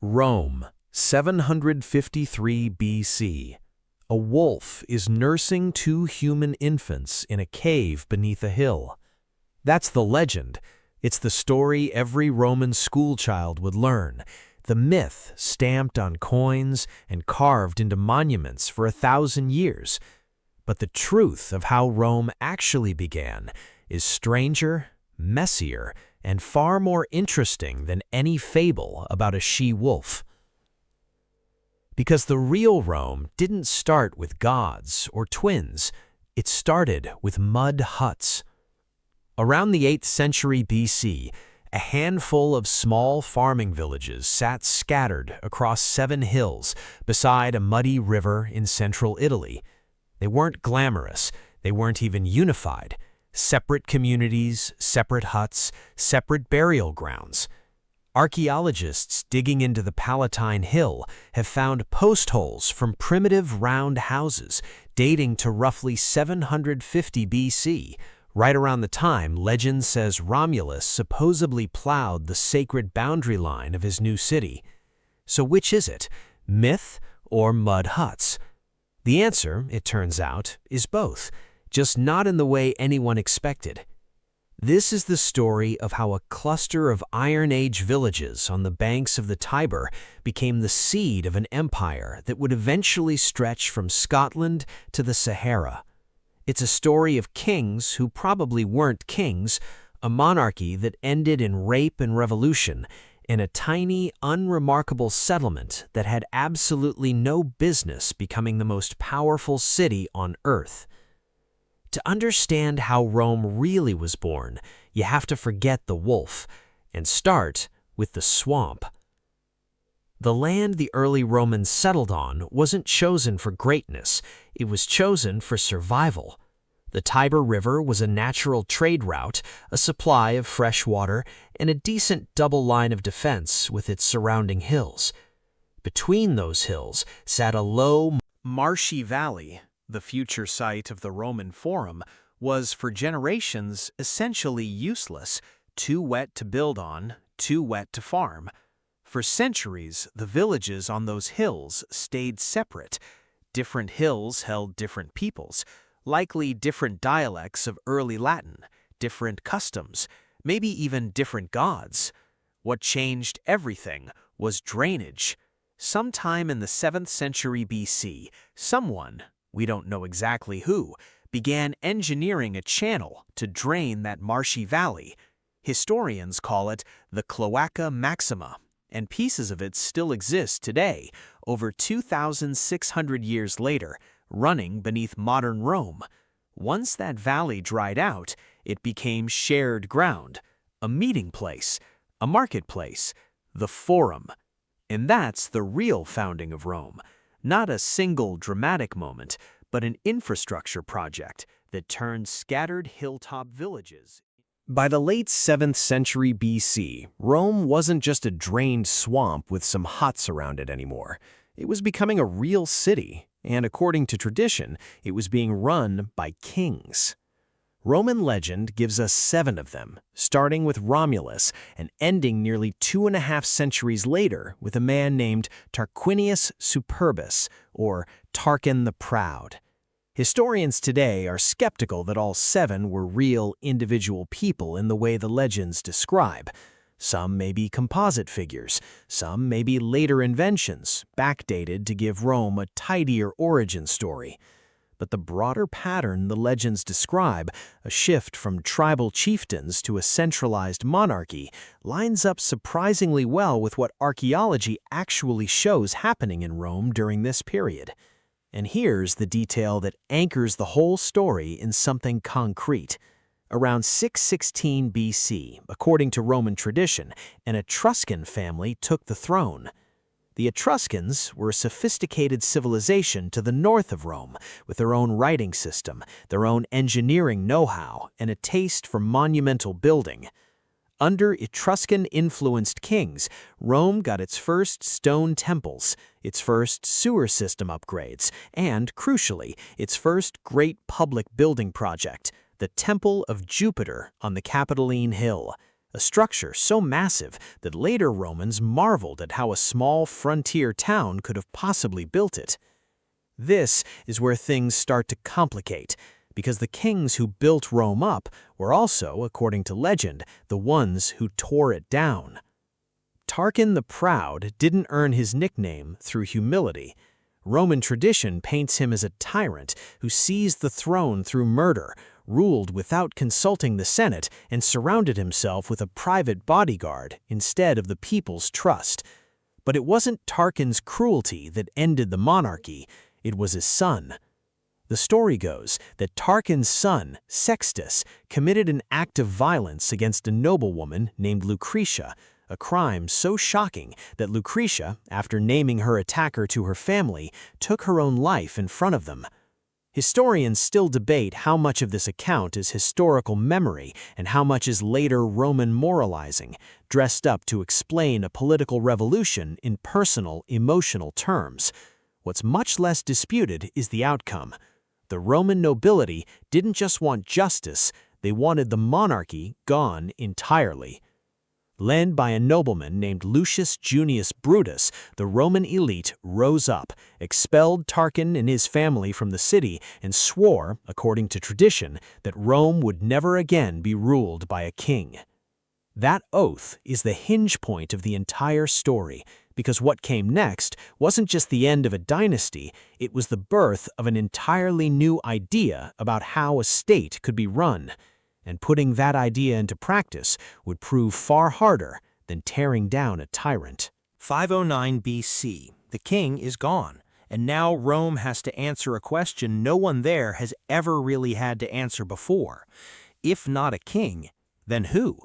Rome, 753 BC. A wolf is nursing two human infants in a cave beneath a hill. That's the legend. It's the story every Roman schoolchild would learn. The myth stamped on coins and carved into monuments for 1,000 years. But the truth of how Rome actually began is stranger, messier, and far more interesting than any fable about a she-wolf. Because the real Rome didn't start with gods or twins, it started with mud huts. Around the 8th century BC, a handful of small farming villages sat scattered across 7 hills beside a muddy river in central Italy. They weren't glamorous, they weren't even unified. Separate communities, separate huts, separate burial grounds. Archaeologists digging into the Palatine Hill have found post holes from primitive round houses dating to roughly 750 BC, right around the time legend says Romulus supposedly plowed the sacred boundary line of his new city. So which is it, myth or mud huts? The answer, it turns out, is both, just not in the way anyone expected. This is the story of how a cluster of Iron Age villages on the banks of the Tiber became the seed of an empire that would eventually stretch from Scotland to the Sahara. It's a story of kings who probably weren't kings, a monarchy that ended in rape and revolution, and a tiny, unremarkable settlement that had absolutely no business becoming the most powerful city on Earth. To understand how Rome really was born, you have to forget the wolf and start with the swamp. The land the early Romans settled on wasn't chosen for greatness, it was chosen for survival. The Tiber River was a natural trade route, a supply of fresh water, and a decent double line of defense with its surrounding hills. Between those hills sat a low, marshy valley. The future site of the Roman Forum was for generations essentially useless, too wet to build on, too wet to farm. For centuries, the villages on those hills stayed separate. Different hills held different peoples, likely different dialects of early Latin, different customs, maybe even different gods. What changed everything was drainage. Sometime in the 7th century BC, someone, we don't know exactly who, began engineering a channel to drain that marshy valley. Historians call it the Cloaca Maxima, and pieces of it still exist today, over 2,600 years later, running beneath modern Rome. Once that valley dried out, it became shared ground, a meeting place, a marketplace, the Forum. And that's the real founding of Rome. Not a single dramatic moment, but an infrastructure project that turned scattered hilltop villages. By the late 7th century BC, Rome wasn't just a drained swamp with some huts around it anymore. It was becoming a real city, and according to tradition, it was being run by kings. Roman legend gives us 7 of them, starting with Romulus and ending nearly 2.5 centuries later with a man named Tarquinius Superbus, or Tarquin the Proud. Historians today are skeptical that all 7 were real individual people in the way the legends describe. Some may be composite figures, some may be later inventions, backdated to give Rome a tidier origin story. But the broader pattern the legends describe, a shift from tribal chieftains to a centralized monarchy, lines up surprisingly well with what archaeology actually shows happening in Rome during this period. And here's the detail that anchors the whole story in something concrete. Around 616 BC, according to Roman tradition, an Etruscan family took the throne. The Etruscans were a sophisticated civilization to the north of Rome, with their own writing system, their own engineering know-how, and a taste for monumental building. Under Etruscan-influenced kings, Rome got its first stone temples, its first sewer system upgrades, and, crucially, its first great public building project, the Temple of Jupiter on the Capitoline Hill. a structure so massive that later Romans marveled at how a small frontier town could have possibly built it. This is where things start to complicate, because the kings who built Rome up were also, according to legend, the ones who tore it down. Tarquin the Proud didn't earn his nickname through humility. Roman tradition paints him as a tyrant who seized the throne through murder, ruled without consulting the Senate, and surrounded himself with a private bodyguard instead of the people's trust. But it wasn't Tarquin's cruelty that ended the monarchy, it was his son. The story goes that Tarquin's son, Sextus, committed an act of violence against a noblewoman named Lucretia, a crime so shocking that Lucretia, after naming her attacker to her family, took her own life in front of them. Historians still debate how much of this account is historical memory and how much is later Roman moralizing, dressed up to explain a political revolution in personal, emotional terms. What's much less disputed is the outcome. The Roman nobility didn't just want justice, they wanted the monarchy gone entirely. Led by a nobleman named Lucius Junius Brutus, the Roman elite rose up, expelled Tarquin and his family from the city, and swore, according to tradition, that Rome would never again be ruled by a king. That oath is the hinge point of the entire story, because what came next wasn't just the end of a dynasty, it was the birth of an entirely new idea about how a state could be run. And putting that idea into practice would prove far harder than tearing down a tyrant. 509 BC, the king is gone, and now Rome has to answer a question no one there has ever really had to answer before. If not a king, then who?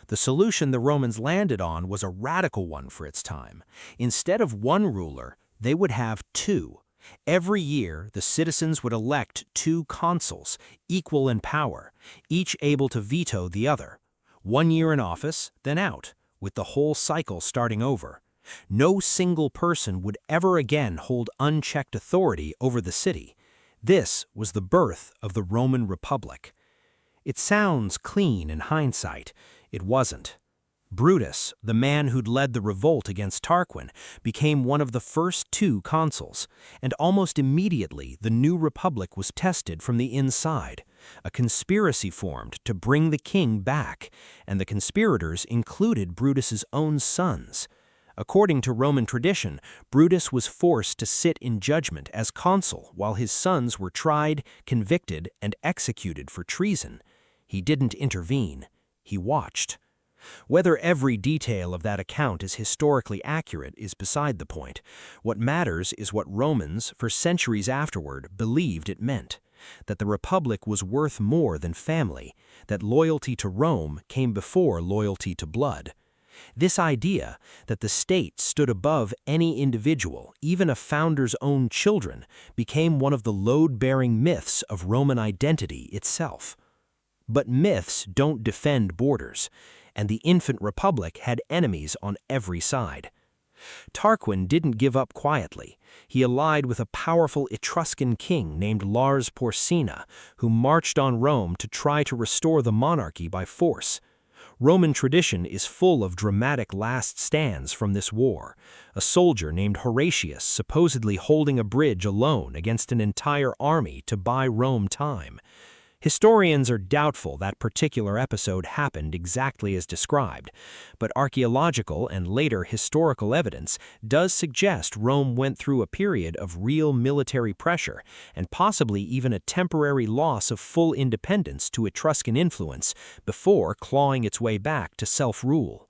The solution the Romans landed on was a radical one for its time. Instead of one ruler, they would have two. Every year, the citizens would elect two consuls, equal in power, each able to veto the other. 1 year in office, then out, with the whole cycle starting over. No single person would ever again hold unchecked authority over the city. This was the birth of the Roman Republic. It sounds clean in hindsight. It wasn't. Brutus, the man who'd led the revolt against Tarquin, became one of the first two consuls, and almost immediately the new republic was tested from the inside. A conspiracy formed to bring the king back, and the conspirators included Brutus's own sons. According to Roman tradition, Brutus was forced to sit in judgment as consul while his sons were tried, convicted, and executed for treason. He didn't intervene. He watched. Whether every detail of that account is historically accurate is beside the point. What matters is what Romans, for centuries afterward, believed it meant. That the Republic was worth more than family, that loyalty to Rome came before loyalty to blood. This idea that the state stood above any individual, even a founder's own children, became one of the load-bearing myths of Roman identity itself. But myths don't defend borders, and the infant republic had enemies on every side. Tarquin didn't give up quietly. He allied with a powerful Etruscan king named Lars Porsena, who marched on Rome to try to restore the monarchy by force. Roman tradition is full of dramatic last stands from this war. A soldier named Horatius supposedly holding a bridge alone against an entire army to buy Rome time. Historians are doubtful that particular episode happened exactly as described, but archaeological and later historical evidence does suggest Rome went through a period of real military pressure and possibly even a temporary loss of full independence to Etruscan influence before clawing its way back to self-rule.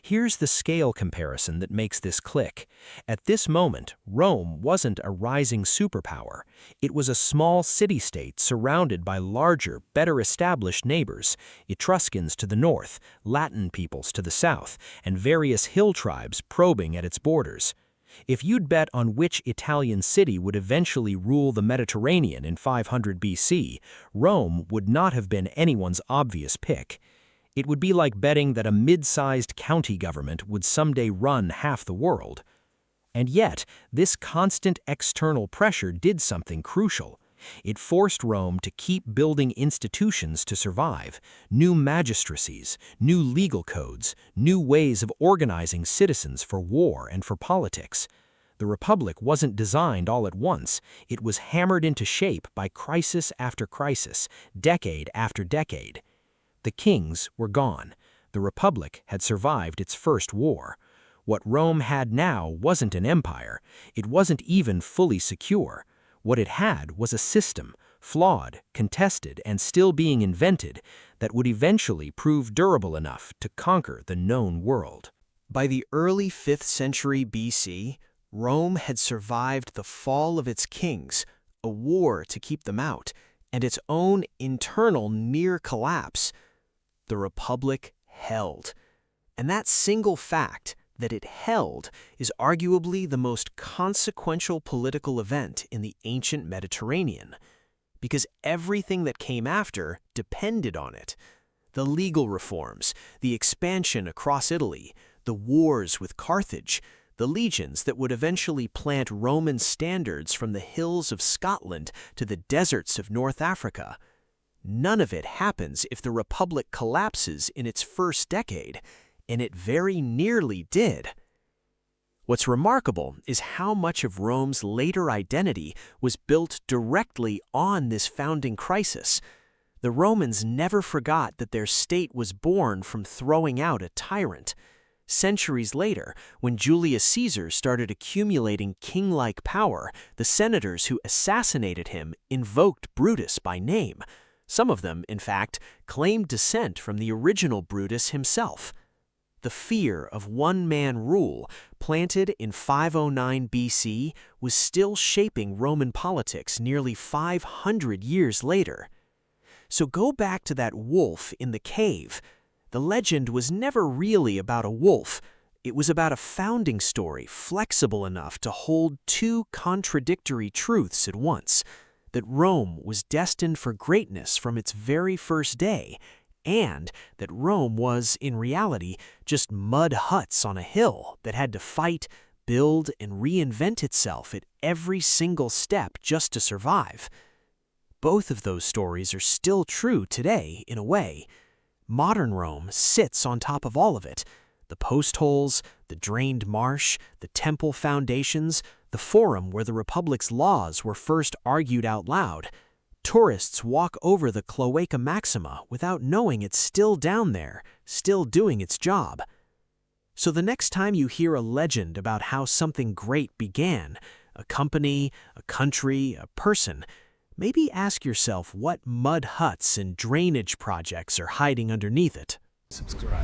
Here's the scale comparison that makes this click. At this moment, Rome wasn't a rising superpower. It was a small city-state surrounded by larger, better-established neighbors, Etruscans to the north, Latin peoples to the south, and various hill tribes probing at its borders. If you'd bet on which Italian city would eventually rule the Mediterranean in 500 BC, Rome would not have been anyone's obvious pick. It would be like betting that a mid-sized county government would someday run half the world. And yet, this constant external pressure did something crucial. It forced Rome to keep building institutions to survive, new magistracies, new legal codes, new ways of organizing citizens for war and for politics. The Republic wasn't designed all at once. It was hammered into shape by crisis after crisis, decade after decade. The kings were gone. The Republic had survived its first war. What Rome had now wasn't an empire. It wasn't even fully secure. What it had was a system, flawed, contested, and still being invented, that would eventually prove durable enough to conquer the known world. By the early 5th century BC, Rome had survived the fall of its kings, a war to keep them out, and its own internal near collapse. The Republic held. And that single fact, that it held, is arguably the most consequential political event in the ancient Mediterranean, because everything that came after depended on it. The legal reforms, the expansion across Italy, the wars with Carthage, the legions that would eventually plant Roman standards from the hills of Scotland to the deserts of North Africa. None of it happens if the Republic collapses in its first decade, and it very nearly did. What's remarkable is how much of Rome's later identity was built directly on this founding crisis. The Romans never forgot that their state was born from throwing out a tyrant. Centuries later, when Julius Caesar started accumulating king-like power, the senators who assassinated him invoked Brutus by name. Some of them, in fact, claimed descent from the original Brutus himself. The fear of one-man rule, planted in 509 BC, was still shaping Roman politics nearly 500 years later. So go back to that wolf in the cave. The legend was never really about a wolf. It was about a founding story flexible enough to hold two contradictory truths at once: that Rome was destined for greatness from its very first day, and that Rome was, in reality, just mud huts on a hill that had to fight, build, and reinvent itself at every single step just to survive. Both of those stories are still true today, in a way. Modern Rome sits on top of all of it: the post holes, the drained marsh, the temple foundations, the forum where the Republic's laws were first argued out loud. Tourists walk over the Cloaca Maxima without knowing it's still down there, still doing its job. So the next time you hear a legend about how something great began, a company, a country, a person, maybe ask yourself what mud huts and drainage projects are hiding underneath it. Subscribe.